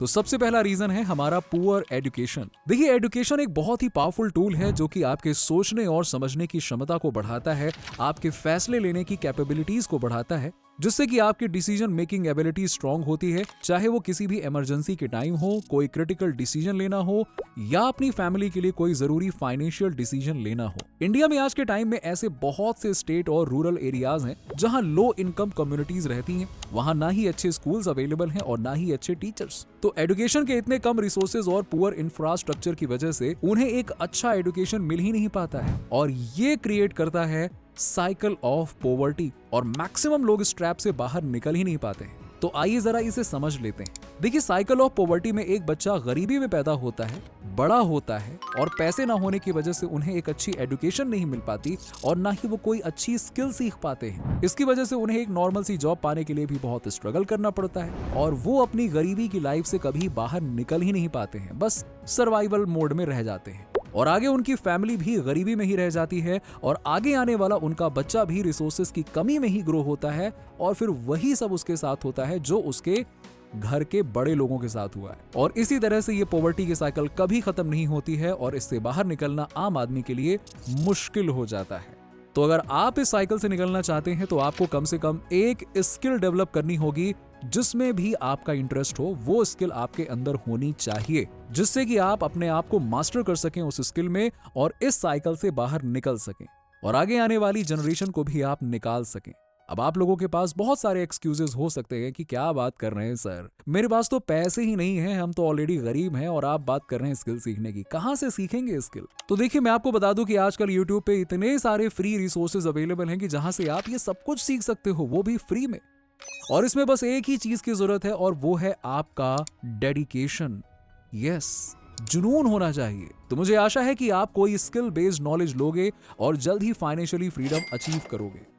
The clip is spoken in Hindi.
तो सबसे पहला रीजन है हमारा पुअर एजुकेशन। देखिए, एजुकेशन एक बहुत ही पावरफुल टूल है जो कि आपके सोचने और समझने की क्षमता को बढ़ाता है, आपके फैसले लेने की कैपेबिलिटीज को बढ़ाता है, जिससे कि आपकी डिसीजन मेकिंग एबिलिटी स्ट्रांग होती है, चाहे वो किसी भी इमरजेंसी के टाइम हो, कोई क्रिटिकल डिसीजन लेना हो या अपनी फैमिली के लिए कोई जरूरी फाइनेंशियल डिसीजन लेना हो। इंडिया में आज के टाइम में ऐसे बहुत से स्टेट और रूरल एरियाज हैं जहां लो इनकम कम्युनिटीज रहती हैं, वहां ना ही अच्छे स्कूल्स अवेलेबल हैं और ना ही अच्छे टीचर्स। तो एजुकेशन के इतने कम रिसोर्सेज और पुअर इंफ्रास्ट्रक्चर की वजह से उन्हें एक अच्छा एजुकेशन मिल ही नहीं पाता है, और ये क्रिएट करता है साइकिल ऑफ पॉवर्टी, और मैक्सिमम लोग इस ट्रैप से बाहर निकल ही नहीं पाते हैं। तो आइए जरा इसे समझ लेते हैं। देखिए, साइकिल ऑफ पॉवर्टी में एक बच्चा गरीबी में पैदा होता है, बड़ा होता है, और पैसे ना होने की वजह से उन्हें एक अच्छी एजुकेशन नहीं मिल पाती और ना ही वो कोई अच्छी स्किल सीख पाते हैं। इसकी वजह से उन्हें एक नॉर्मल सी जॉब पाने के लिए भी बहुत स्ट्रगल करना पड़ता है, और वो अपनी गरीबी की लाइफ से कभी बाहर निकल ही नहीं पाते हैं, बस सर्वाइवल मोड में रह जाते हैं। और आगे उनकी फैमिली भी गरीबी में ही रह जाती है, और आगे आने वाला उनका बच्चा भी रिसोर्सेज की कमी में ही ग्रो होता है, और फिर वही सब उसके साथ होता है जो उसके घर के बड़े लोगों के साथ हुआ है। और इसी तरह से ये पॉवर्टी की साइकिल कभी खत्म नहीं होती है, और इससे बाहर निकलना आम आदमी के लिए मुश्किल हो जाता है। तो अगर आप इस साइकिल से निकलना चाहते हैं तो आपको कम से कम एक स्किल डेवलप करनी होगी, जिसमें भी आपका इंटरेस्ट हो वो स्किल आपके अंदर होनी चाहिए, जिससे कि आप अपने आप को मास्टर कर सकें उस स्किल में और इस साइकिल से बाहर निकल सकें, और आगे आने वाली जनरेशन को भी आप निकाल सकें। अब आप लोगों के पास बहुत सारे एक्सक्यूजेस हो सकते हैं कि क्या बात कर रहे हैं सर, मेरे पास तो पैसे ही नहीं हैं, हम तो ऑलरेडी गरीब हैं, और आप बात कर रहे हैं स्किल सीखने की, कहां से सीखेंगे स्किल। तो देखिए, मैं आपको बता दूं कि आजकल यूट्यूब पे इतने सारे फ्री रिसोर्सेज अवेलेबल हैं कि जहां से आप ये सब कुछ सीख सकते हो, वो भी फ्री में। और इसमें बस एक ही चीज की जरूरत है, और वो है आपका डेडिकेशन। यस, जुनून होना चाहिए। तो मुझे आशा है कि आप कोई स्किल बेस्ड नॉलेज लोगे और जल्द ही फाइनेंशियली फ्रीडम अचीव करोगे।